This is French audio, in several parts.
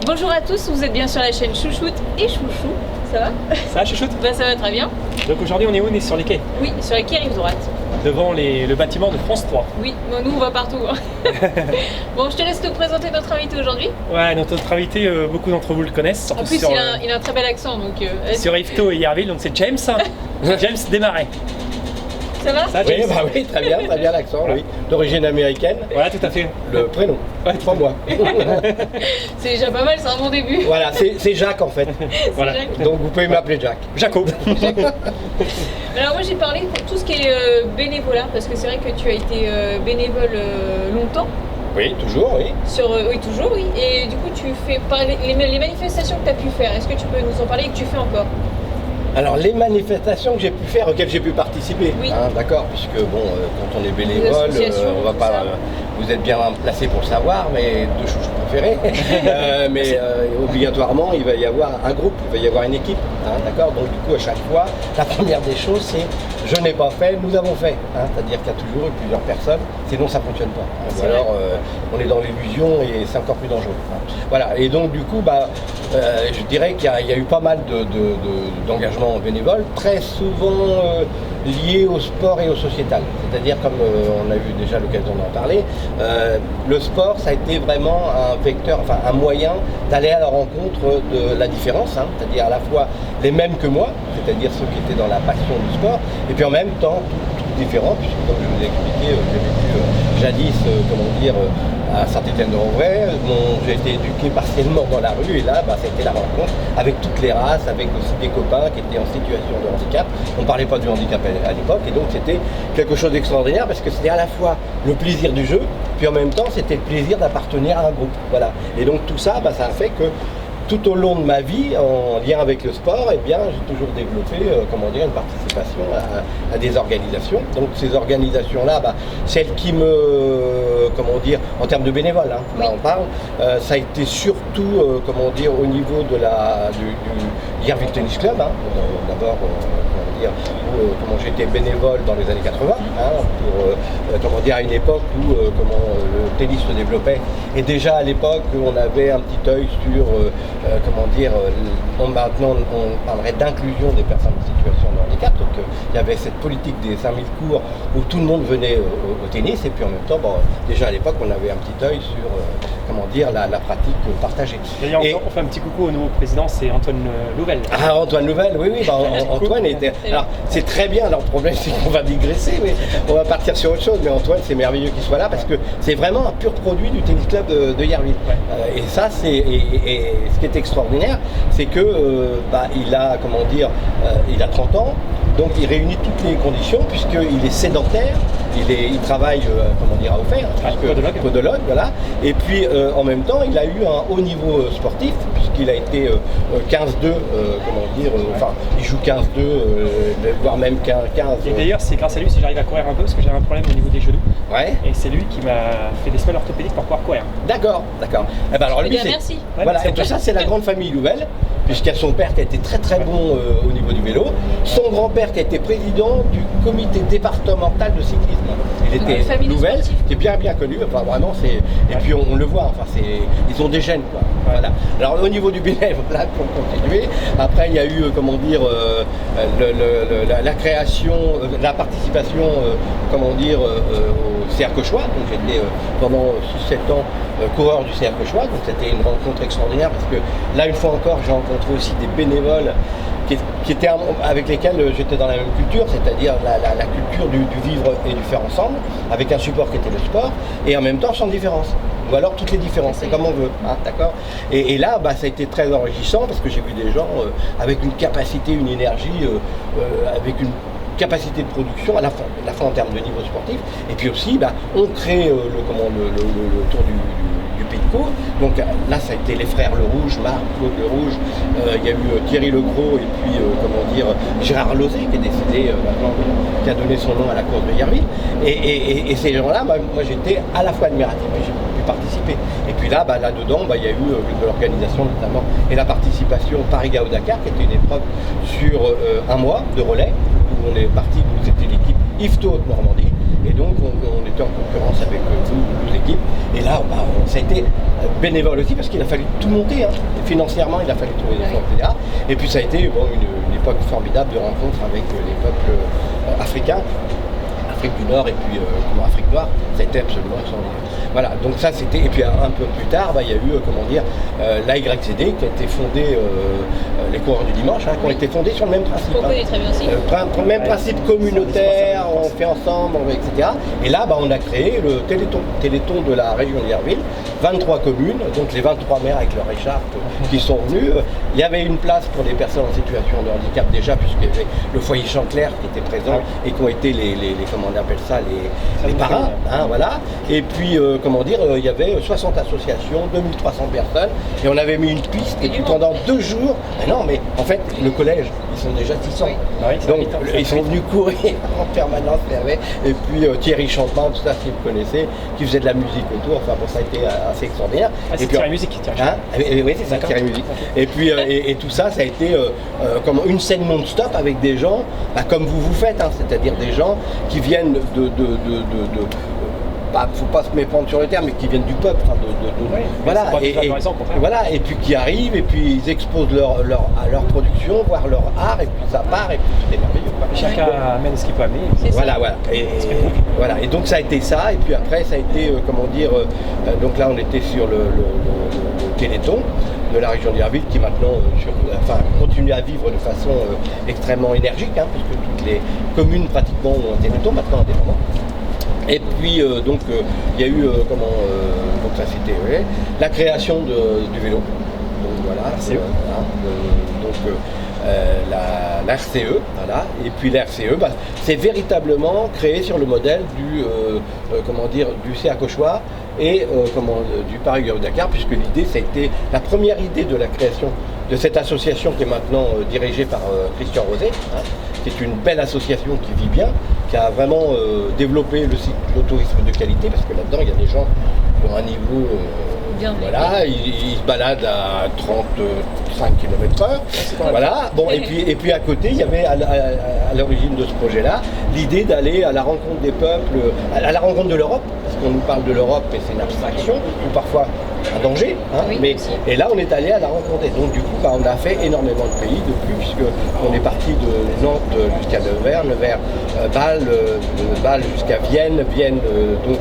Bonjour à tous, vous êtes bien sur la chaîne Chouchoute et Chouchou, ça va? Ça va Chouchoute? Bah ça va très bien. Donc aujourd'hui on est où? On est sur les quais? Oui, sur les quais rive droite. Devant le bâtiment de France 3. Oui, bon, nous on va partout. Hein. Bon, je te laisse te présenter notre invité aujourd'hui. Ouais, notre invité, beaucoup d'entre vous le connaissent. En plus, il a un très bel accent, donc... sur Yvetot et Yerville, donc c'est James. James Desmarais. Ça va? Ça, James? Oui, très bien l'accent, voilà. Oui. D'origine américaine. Voilà, tout à fait. Le prénom, ouais, 3 mois. C'est déjà pas mal, c'est un bon début. Voilà, c'est Jacques en fait. Voilà. Jacques. Donc vous pouvez m'appeler Jacques. Jaco. Alors moi j'ai parlé pour tout ce qui est bénévolat, parce que c'est vrai que tu as été bénévole longtemps. Oui, toujours, oui. Oui, toujours, oui. Et du coup, tu fais les manifestations que tu as pu faire. Est-ce que tu peux nous en parler et que tu fais encore? Alors les manifestations que j'ai pu faire, auxquelles j'ai pu participer, oui. Hein, d'accord, puisque bon, quand on est bénévole, on va pas, vous êtes bien placé pour le savoir, mais deux chouchous préférés, mais obligatoirement il va y avoir un groupe, il va y avoir une équipe, hein, d'accord. Donc du coup à chaque fois, la première des choses c'est je n'ai pas fait, nous avons fait, hein, c'est-à-dire qu'il y a toujours eu plusieurs personnes, sinon ça ne fonctionne pas. Hein, ou alors on est dans l'illusion et c'est encore plus dangereux. Hein. Voilà, et donc du coup, je dirais qu'il y a eu pas mal d'engagements bénévoles, très souvent liés au sport et au sociétal. C'est-à-dire, comme on a eu déjà l'occasion d'en parler, le sport, ça a été vraiment un vecteur, enfin un moyen d'aller à la rencontre de la différence, hein, c'est-à-dire à la fois les mêmes que moi, c'est-à-dire ceux qui étaient dans la passion du sport, et puis en même temps tout différent, puisque comme je vous ai expliqué, j'ai vécu jadis, à Saint-Étienne-de-Rouvray, j'ai été éduqué partiellement dans la rue, et là, c'était la rencontre avec toutes les races, avec aussi des copains qui étaient en situation de handicap. On ne parlait pas du handicap à l'époque, et donc c'était quelque chose d'extraordinaire, parce que c'était à la fois le plaisir du jeu, puis en même temps, c'était le plaisir d'appartenir à un groupe. Voilà. Et donc tout ça, ça a fait que tout au long de ma vie, en lien avec le sport, eh bien, j'ai toujours développé une participation à des organisations. Donc ces organisations-là, celles qui me, en termes de bénévoles, hein, là on parle, ça a été surtout, au niveau de du Yerville Tennis Club, hein, d'abord, où j'étais bénévole dans les années 80, hein, pour, à une époque où le tennis se développait. Et déjà à l'époque, on avait un petit œil sur, maintenant on parlerait d'inclusion des personnes en situation de handicap. Donc il y avait cette politique des 5000 cours où tout le monde venait au tennis, et puis en même temps, déjà à l'époque, on avait un petit œil sur la pratique partagée. D'ailleurs, on fait un petit coucou au nouveau président, c'est Antoine Louvel. Ah, Antoine Louvel, oui, Antoine était... Alors, c'est très bien, alors le problème c'est qu'on va digresser, mais on va partir sur autre chose. Mais Antoine, c'est merveilleux qu'il soit là, parce que c'est vraiment un pur produit du tennis club de Yerville. Ouais. Et ça, ce qui est extraordinaire, c'est que il a, il a 30 ans, donc il réunit toutes les conditions, puisqu'il est sédentaire, il travaille, à offert, podologue, voilà. Et puis en même temps, il a eu un haut niveau sportif, puisqu'il a été 15-2, il joue 15-2, voire même 15. Et d'ailleurs, c'est grâce à lui si j'arrive à courir un peu, parce que j'ai un problème au niveau des genoux. Ouais. Et c'est lui qui m'a fait des semelles orthopédiques pour pouvoir courir. D'accord. Et alors lui, merci. Voilà, et tout ça, c'est la grande famille Louvel, puisqu'il y a son père qui a été très très bon au niveau du vélo, son grand-père qui a été président du comité départemental de cyclisme. Il était Louvel, qui est bien connu, vraiment, et puis on le voit, ils ont des gènes, quoi. Voilà. Alors au niveau du bénévolat, pour continuer, après il y a eu, la création, la participation, au CR Cauchois. Donc j'étais pendant 6-7 ans coureur du CR Cauchois, donc c'était une rencontre extraordinaire, parce que là, une fois encore, j'ai rencontré aussi des bénévoles qui étaient avec lesquels j'étais dans la même culture, c'est-à-dire la culture du vivre et du faire ensemble, avec un support qui était le sport, et en même temps sans différence. Ou alors toutes les différences, c'est comme on veut, hein, d'accord. Et là, ça a été très enrichissant, parce que j'ai vu des gens avec une capacité, une énergie, avec une capacité de production à la fois en termes de niveau sportif, et puis aussi on crée le tour du Pays de Caux. Donc là ça a été les frères Le Rouge, Marc, Claude Le Rouge, il y a eu Thierry Legros, et puis Gérard Lozé qui est décédé maintenant, qui a donné son nom à la course de Yerville. Et ces gens-là, moi j'étais à la fois admiratif, mais j'ai pu participer. Et puis là-dedans, il y a eu de l'organisation notamment, et la participation Paris-Gao-Dakar, qui était une épreuve sur un mois de relais, où on est parti, c'était l'équipe Yvetot Normandie, Et donc on était en concurrence avec 12 équipes. Et là, ça a été bénévole aussi parce qu'il a fallu tout monter. Hein. Financièrement, il a fallu trouver des fonds, etc. Et puis ça a été une époque formidable de rencontres avec les peuples africains. Afrique du Nord et puis Afrique noire, ça a été absolument extraordinaire. Voilà, donc ça c'était, et puis un peu plus tard, il y a eu, l'AYCD qui a été fondé, les coureurs du dimanche, qui ont été fondés sur le même principe. On connaît très bien aussi. Même principe communautaire, on fait ensemble, etc. Et là, on a créé le Téléthon de la région d'Yerville, 23 communes, donc les 23 maires avec leur écharpe qui sont venus. Il y avait une place pour les personnes en situation de handicap déjà, puisqu'il y avait le foyer Chanclair qui était présent et qui ont été comment on appelle ça, les parrains, voilà. Et puis, il y avait 60 associations, 2300 personnes, et on avait mis une piste, et puis pendant 2 jours, mais en fait, le collège, ils sont déjà 600. Donc, ils sont venus courir en permanence, et puis Thierry Champin, tout ça, si vous connaissez, qui faisait de la musique autour, ça a été assez extraordinaire. Et puis, Thierry Musique, oui, c'est ça, Thierry Musique. Et puis, et tout ça, ça a été comme une scène non-stop avec des gens, comme vous faites, c'est-à-dire des gens qui viennent faut pas se méprendre sur le terme, mais qui viennent du peuple, voilà, et puis qui arrivent et puis ils exposent leur production, voire leur art, et puis ça part, et puis c'est merveilleux. Chacun amène ce qu'il peut amener. Voilà. Et donc ça a été ça, et puis après ça a été, donc là on était sur le Téléthon de la région d'Yerville qui maintenant continue à vivre de façon extrêmement énergique, puisque toutes les communes pratiquement ont un Téléthon maintenant indépendant. Et puis il y a eu donc ça c'était la création du vélo. Donc voilà, la RCE, voilà. Et puis la RCE, c'est véritablement créé sur le modèle du CA Cauchois et du Paris-Dakar, puisque l'idée, ça a été la première idée de la création de cette association qui est maintenant dirigée par Christian Rosé, qui est une belle association qui vit bien, qui a vraiment développé le tourisme de qualité, parce que là-dedans, il y a des gens qui ont un niveau... voilà, ils se baladent à 35 km/h. Voilà. Bon, et puis à côté, il y avait à l'origine de ce projet-là l'idée d'aller à la rencontre des peuples, à la rencontre de l'Europe, parce qu'on nous parle de l'Europe et c'est une abstraction, ou parfois un danger. Et là, on est allé à la rencontre. Et donc, du coup, on a fait énormément de pays depuis, puisqu'on est parti de Nantes jusqu'à Nevers, Bâle jusqu'à Vienne, donc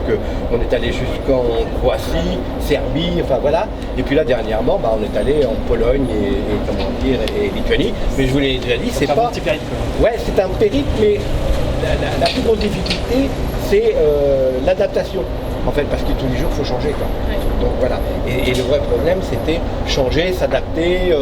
on est allé jusqu'en Croatie, Serbie, voilà. Et puis là, dernièrement, on est allé en Pologne et Lituanie. Mais je vous l'ai déjà dit, c'est pas... c'est un périple, mais la plus grosse difficulté, c'est l'adaptation. En fait, parce que tous les jours, il faut changer. Donc voilà. Et le vrai problème, c'était changer, s'adapter,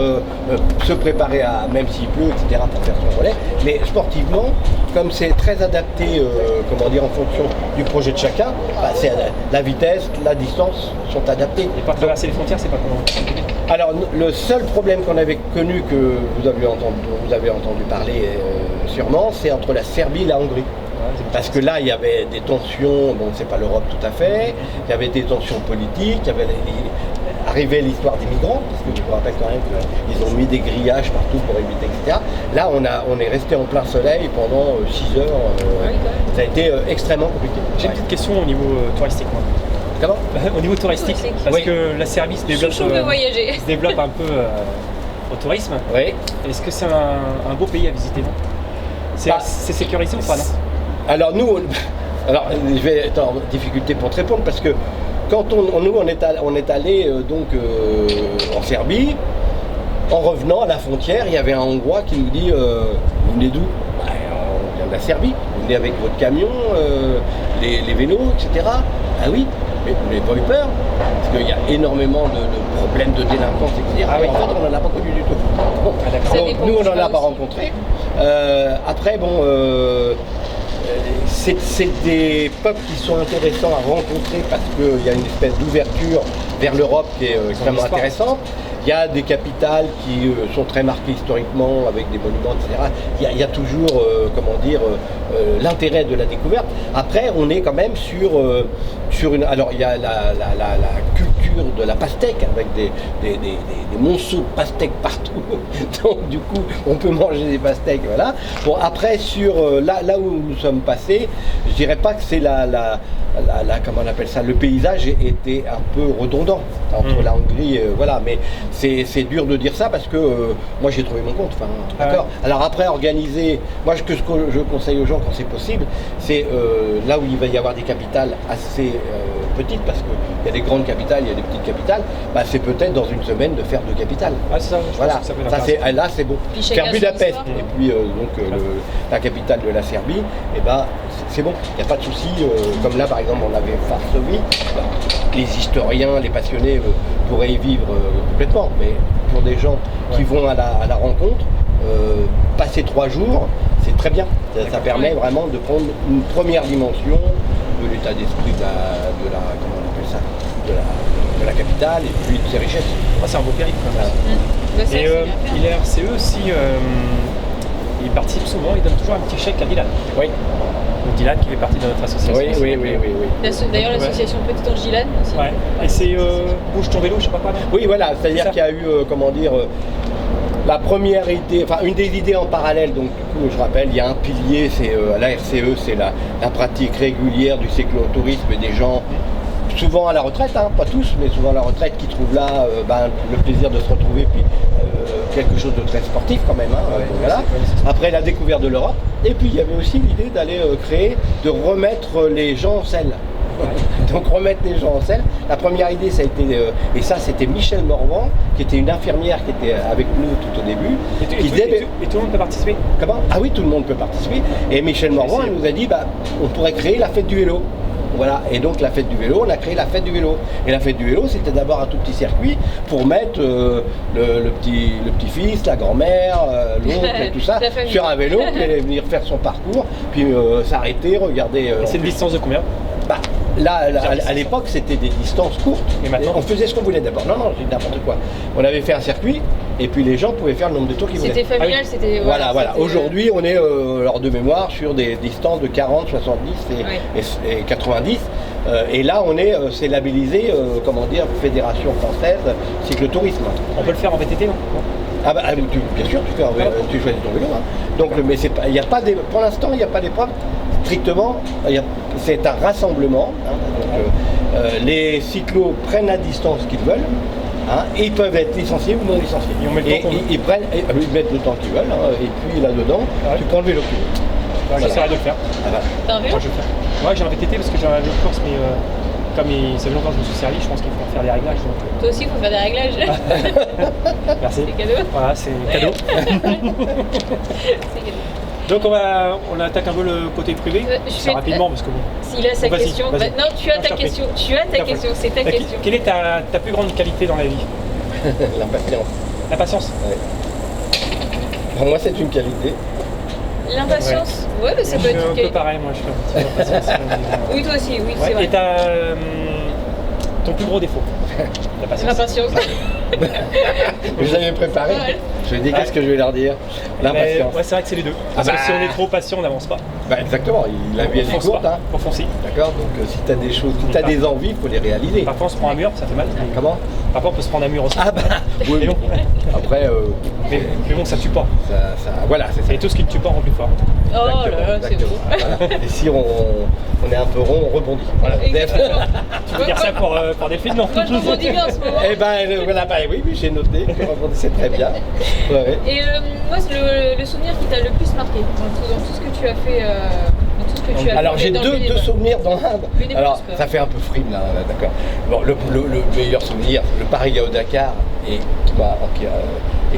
se préparer même s'il pleut, etc., pour faire son relais. Mais sportivement, comme c'est très adapté, en fonction du projet de chacun, c'est la vitesse, la distance sont adaptées. Et pas traverser les frontières, c'est pas comment? Alors, le seul problème qu'on avait connu, que vous avez entendu parler sûrement, c'est entre la Serbie et la Hongrie. Parce que là, il y avait des tensions, c'est pas l'Europe tout à fait, il y avait des tensions politiques, il y avait arrivait l'histoire des migrants, parce que je vous rappelle quand même qu'ils ont mis des grillages partout pour éviter, etc. Là, on est resté en plein soleil pendant 6 heures, ça a été extrêmement compliqué. J'ai une petite question au niveau touristique, moi. Comment? Au niveau touristique, parce que la Serbie se développe un peu au tourisme. Oui. Est-ce que c'est un beau pays à visiter? C'est sécurisé ou pas, non? Alors je vais être en difficulté pour te répondre, parce que quand on est allé en Serbie, en revenant à la frontière, il y avait un Hongrois qui nous dit vous venez d'où? On vient de la Serbie, vous venez avec votre camion, les vélos, etc. Ah oui, mais vous n'avez pas eu peur? Parce qu'il y a énormément de problèmes de délinquance, etc. En fait, on n'en a pas connu du tout. Donc, nous, on n'en a pas rencontré. Après, c'est des peuples qui sont intéressants à rencontrer, parce qu'il y a une espèce d'ouverture vers l'Europe qui est extrêmement intéressante. Il y a des capitales qui sont très marquées historiquement, avec des monuments, etc. Il y a toujours, l'intérêt de la découverte. Après, on est quand même sur une... Alors, il y a la culture culture de la pastèque avec des monceaux de pastèques partout. Donc du coup, on peut manger des pastèques, voilà. Bon, après, sur là où nous sommes passés, je dirais pas que c'est comment on appelle ça, le paysage était un peu redondant entre la Hongrie, voilà, mais c'est dur de dire ça parce que moi j'ai trouvé mon compte, d'accord. Alors après, organiser, moi ce que je conseille aux gens quand c'est possible, c'est là où il va y avoir des capitales assez petites, parce qu'il y a des grandes capitales, il y a des petites capitales, bah, c'est peut-être dans une semaine de faire 2 capitales. Ah, c'est ça, voilà, là c'est bon. Faire Budapest et puis la capitale de la Serbie, et ben c'est bon, il n'y a pas de souci. Comme là par exemple on avait Varsovie, les historiens, les passionnés pourraient y vivre complètement, mais pour des gens qui vont à la rencontre, passer 3 jours, c'est très bien. Ça permet vraiment de prendre une première dimension de l'état d'esprit comment on appelle ça, de la capitale et puis de ses richesses. C'est un beau périple quand même. Et il est RCE aussi, il participe souvent, il donne toujours un petit chèque à Dylan. Oui. Donc Dylan qui fait partie de notre association. Oui. D'ailleurs l'association Petit Ange Dylan aussi. Ouais. Et c'est Bouge ton vélo, je sais pas quoi. Oui, voilà, c'est-à-dire qu'il y a eu, la première idée, enfin une des idées en parallèle, donc du coup je rappelle, il y a un pilier, c'est la RCE, c'est la pratique régulière du cyclotourisme et des gens souvent à la retraite, pas tous, mais souvent à la retraite qui trouvent là le plaisir de se retrouver, puis quelque chose de très sportif quand même. Voilà. Après la découverte de l'Europe, et puis il y avait aussi l'idée d'aller de remettre les gens en selle. Donc remettre les gens en selle. La première idée, ça a été, et ça c'était Michel Morvan, qui était une infirmière qui était avec nous tout au début. Et tout le monde peut participer. Comment ? Ah oui, tout le monde peut participer. Et Michel Morvan nous a dit, on pourrait créer la fête du vélo. Voilà, et donc la fête du vélo, on a créé la fête du vélo. Et la fête du vélo, c'était d'abord un tout petit circuit pour mettre le petit-fils, la grand-mère, l'oncle et tout ça sur un vélo, puis aller venir faire son parcours, puis s'arrêter, regarder. Et c'est une distance de combien ? Là, à l'époque, c'était des distances courtes. Et maintenant, on faisait ce qu'on voulait d'abord. Non, j'ai n'importe quoi. On avait fait un circuit, et puis les gens pouvaient faire le nombre de tours qu'ils voulaient. C'était familial, c'était... Voilà. Aujourd'hui, on est, hors de mémoire, sur des distances de 40, 70 et 90. Et là, c'est labellisé, Fédération Française Cyclotourisme. On peut le faire en VTT, non ? Bien sûr, tu choisis ton vélo. Donc, mais il n'y a pas pour l'instant, il n'y a pas d'épreuve. Strictement, c'est un rassemblement. Les cyclos prennent la distance qu'ils veulent. Et ils peuvent être licenciés ou non licenciés. Ils mettent le temps qu'ils veulent. Et puis là-dedans, tu prends le vélo que tu veux. J'essaierai de le faire. T'as un vélo ? Ouais, j'ai un VTT parce que j'ai un vélo de course, mais comme ça fait longtemps que je me suis servi, je pense qu'il faut faire des réglages. Donc... Toi aussi, il faut faire des réglages. Merci. C'est cadeau. Voilà, c'est cadeau. C'est cadeau. Donc on attaque un peu le côté privé, rapidement parce que bon. S'il a sa question. Vas-y. Non, tu as ta question. Tu as ta question, c'est ta question. Quelle est ta plus grande qualité dans la vie ? L'impatience. La patience. Pour moi, c'est une qualité. L'impatience ? Ouais, mais ça peut être une qualité. Un peu pareil, moi je suis un petit impatient. Oui, toi aussi, oui, c'est vrai. Et ton plus gros défaut ? La patience. L'impatience. Vous avez préparé. Je vais dire qu'est-ce que je vais leur dire. L'impatience. Ouais, c'est vrai que c'est les deux. Parce que si on est trop patient, on n'avance pas. Exactement, la vie est courte. Faut foncer. D'accord, donc si tu as des choses, si tu as des envies, il faut les réaliser. Parfois on se prend un mur, ça fait mal. Comment ? Parfois on peut se prendre un mur aussi. Oui, mais bon. Après, mais bon, ça tue pas. Voilà, c'est ça. Et tout ce qui ne tue pas rend plus fort. Oh là là, c'est beau. Voilà. Et si on est un peu rond, on rebondit. Voilà. Tu veux dire ça pour Delphine, non ? Moi je rebondis bien en ce moment. Oui, j'ai noté que rebondissez très bien. Ouais. Et moi, le souvenir qui t'a le plus marqué dans tout ce que tu as fait, dans tout ce que tu as Alors fait j'ai deux souvenirs dans un. Alors c'est ça fait un peu frime là, d'accord. Bon, le meilleur souvenir, le Paris-Dakar, et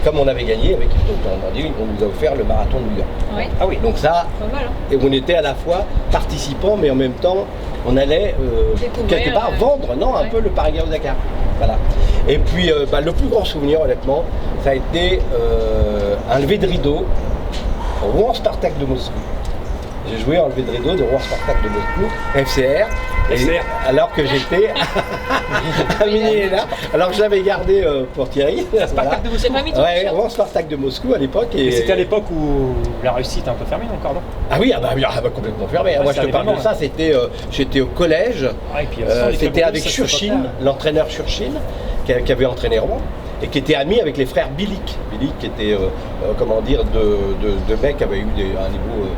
comme on avait gagné avec Christophe Normandie, on nous a offert le marathon de New York. Ouais. Ah oui. Donc ça, pas mal, et on était à la fois participants, mais en même temps, on allait quelque part vendre, un peu le Paris-Dakar. Voilà. Et puis le plus grand souvenir, honnêtement, ça a été un lever de rideau au Rouen Spartak de Moscou. J'ai joué en lever de rideau de Rouen Spartak de Moscou, FCR, alors que j'étais à Minina, alors que j'avais gardé pour Thierry. Spartak de Moscou. J'ai pas mis ton Ouais, avant Spartak de Moscou à l'époque. Et c'était à l'époque où la Russie était un peu fermée encore, non? Ah oui, complètement fermé. Moi je te parle de ça, j'étais au collège, c'était avec Shurchin, l'entraîneur Shurchin, qui avait entraîné Rouen, et qui était ami avec les frères Bilic. Bilic qui était, de mecs qui avaient eu un niveau,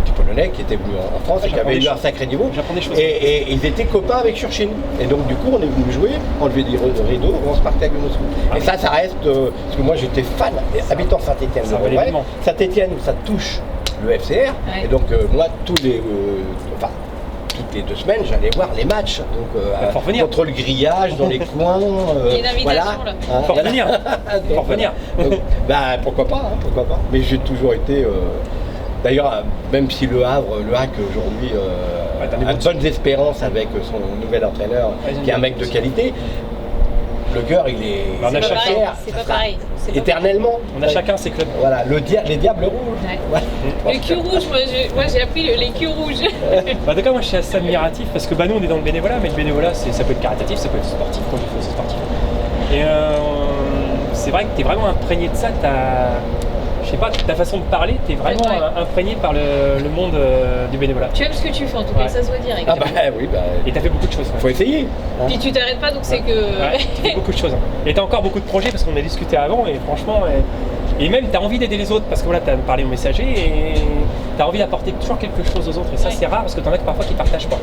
des Polonais qui étaient venus en France et qui avaient eu un sacré niveau. Et ils étaient copains avec Shurchin. Et donc du coup on est venu jouer, enlever des rideaux au Spartak de Moscou. Et ça reste, parce que moi j'étais fan, habitant Saint-Étienne. Saint-Étienne, ça touche le FCR. Ouais. Et donc moi toutes les 2 semaines, j'allais voir les matchs, donc contre le grillage, dans les coins. Il y a une invitation là. Faut revenir. Pourquoi pas. Mais j'ai toujours été. D'ailleurs, même si le Havre aujourd'hui a de bonnes espérances avec son nouvel entraîneur, qui est un mec de qualité. Le cœur, il est. C'est pas pareil. Éternellement. On a chacun ses clubs. Voilà, les diables rouges. Ouais. Le cul rouge, moi j'ai appris les culs rouges. En tout cas, moi je suis assez admiratif parce que nous on est dans le bénévolat, mais le bénévolat ça peut être caritatif, ça peut être sportif, quand je fais c'est sportif. Et c'est vrai que tu es vraiment imprégné de ça, je sais pas, ta façon de parler, tu es vraiment imprégné par le monde du bénévolat. Tu aimes ce que tu fais en tout cas, ça se voit direct. Oui. Et tu as fait beaucoup de choses. Faut essayer. Puis tu t'arrêtes pas, donc c'est que. Tu fais beaucoup de choses. Et tu as encore beaucoup de projets parce qu'on a discuté avant et franchement. Et même tu as envie d'aider les autres parce que voilà, tu as parlé aux messagers et tu as envie d'apporter toujours quelque chose aux autres. Et ça c'est rare parce que tu en as que parfois qui partagent pas.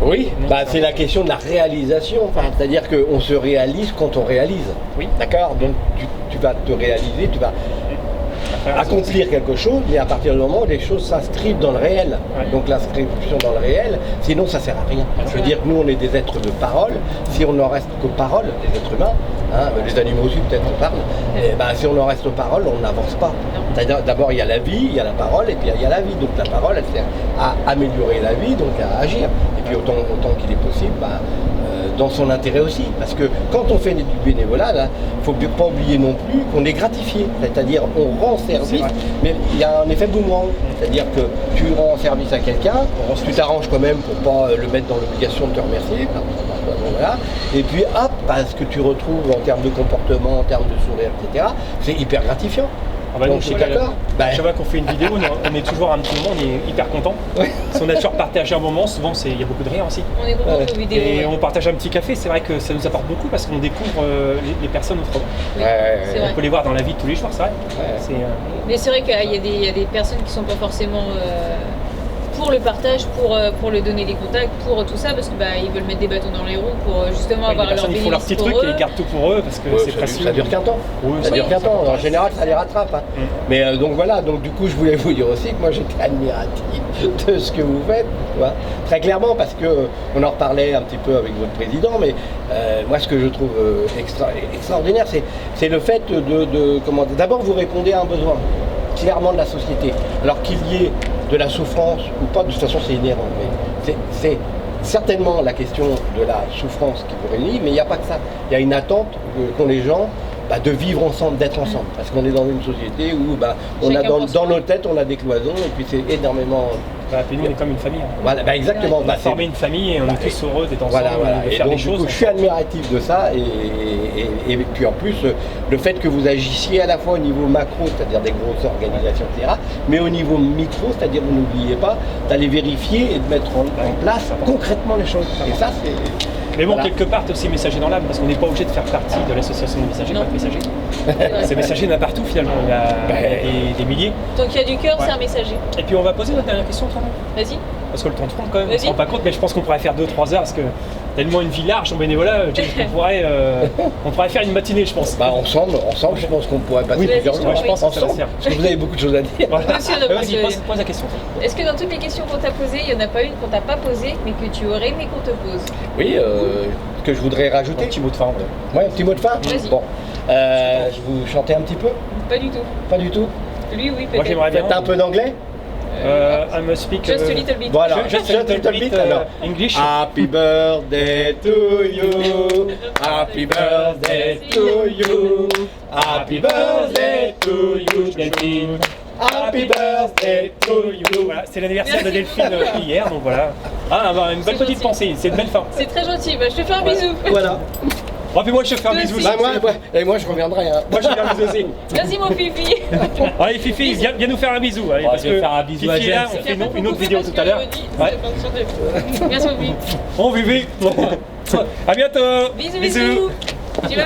Oui, c'est la question de la réalisation, c'est-à-dire qu'on se réalise quand on réalise. Oui. D'accord. Donc tu vas te réaliser, tu vas accomplir quelque chose, mais à partir du moment où les choses s'inscrivent dans le réel. Ouais. Donc l'inscription dans le réel, sinon ça sert à rien. Je veux dire que nous on est des êtres de parole, si on n'en reste qu'aux paroles, les êtres humains, les animaux aussi peut-être on parle, si on en reste aux paroles, on n'avance pas. C'est-à-dire d'abord il y a la vie, il y a la parole et puis il y a la vie. Donc la parole elle sert à améliorer la vie, donc à agir. Et puis autant qu'il est possible, dans son intérêt aussi. Parce que quand on fait du bénévolat, il ne faut pas oublier non plus qu'on est gratifié. C'est-à-dire on rend service, mais il y a un effet boomerang. C'est-à-dire que tu rends service à quelqu'un, tu t'arranges quand même pour pas le mettre dans l'obligation de te remercier. Voilà. Et puis hop, parce que tu retrouves en termes de comportement, en termes de sourire, etc., c'est hyper gratifiant. Donc je suis d'accord. Chaque fois qu'on fait une vidéo, on est toujours à un petit moment, on est hyper content. Si on a toujours partagé un moment, souvent il y a beaucoup de rire aussi. On est content de vos vidéos. Et on partage un petit café, c'est vrai que ça nous apporte beaucoup parce qu'on découvre les personnes autrement. On peut les voir dans la vie de tous les jours, c'est vrai. Mais c'est vrai qu'il y a des personnes qui sont pas forcément pour le partage, pour le donner des contacts, pour tout ça, parce que ils veulent mettre des bâtons dans les roues pour justement avoir leur bénéfice. Ils font leur petit truc et ils gardent tout pour eux parce que c'est précieux. Ça dure qu'un temps. Ça dure qu'un temps. En général, ça les rattrape. Mais donc voilà, donc du coup, je voulais vous dire aussi que moi j'étais admiratif de ce que vous faites, très clairement, parce que on en reparlait un petit peu avec votre président, mais moi ce que je trouve extraordinaire, c'est le fait d'abord vous répondez à un besoin clairement de la société, alors qu'il y ait de la souffrance ou pas, de toute façon c'est inhérent, mais c'est certainement la question de la souffrance qui vous réunit, mais il n'y a pas que ça. Il y a une attente qu'ont les gens de vivre ensemble, d'être ensemble, parce qu'on est dans une société où on a dans nos têtes on a des cloisons et puis c'est énormément. Puis nous on est comme une famille. Voilà, exactement. On a formé une famille et on est tous heureux d'être ensemble, de faire des choses. Je suis admiratif de ça et puis en plus le fait que vous agissiez à la fois au niveau macro, c'est-à-dire des grosses organisations, etc., mais au niveau micro, c'est-à-dire vous n'oubliez pas d'aller vérifier et de mettre en place concrètement les choses. Et ça c'est. Mais bon, quelque part, t'es aussi messager dans l'âme, parce qu'on n'est pas obligé de faire partie de l'association des messagers pour être messager. C'est messager d'un partout finalement, il y a des milliers. Tant qu'il y a du cœur, c'est un messager. Et puis on va poser notre dernière question, toi. Vas-y. Parce que le temps de fond quand même, on ne se rend pas compte, mais je pense qu'on pourrait faire 2-3 heures, parce que tellement une vie large en bénévolat, on pourrait faire une matinée, je pense. Ensemble, je pense qu'on pourrait passer plusieurs jours. Je pense ensemble, parce que vous avez beaucoup de choses à dire. Vas-y, pose la question. Est-ce que dans toutes les questions qu'on t'a posées, il n'y en a pas une qu'on t'a pas posée, mais que tu aurais aimé qu'on te pose? Oui, que je voudrais rajouter. Un petit mot de fin. Ouais, un petit mot de fin. Vas-y. Bon, je vous chanter un petit peu. Pas du tout. Pas du tout. Lui, oui, peut-être. Moi, j'aimerais bien. Faites un peu d'anglais. I must speak. Just a little bit. Voilà. Just a little bit. Alors, English. Happy birthday to you. Happy birthday to you. Happy birthday to you, Delphine. Happy birthday to you. Voilà, c'est l'anniversaire de Delphine hier, donc voilà. Ah, avoir une belle C'est petite gentil. pensée, c'est de belle fin. C'est très gentil, bah, je te fais un bisou. Voilà. Oh, puis moi je te fais un bisou aussi. Bah, moi je reviendrai. Hein. Moi je te fais un bisou aussi. Merci mon Fifi. Allez Fifi, viens nous faire un bisou. Allez, Oh, parce je vais que faire un bisou à Fifi est là, James. on fait une autre vidéo tout à l'heure. Ouais. Merci mon Fifi. On vivait. À bientôt. Bisous, bisous. J'y vais.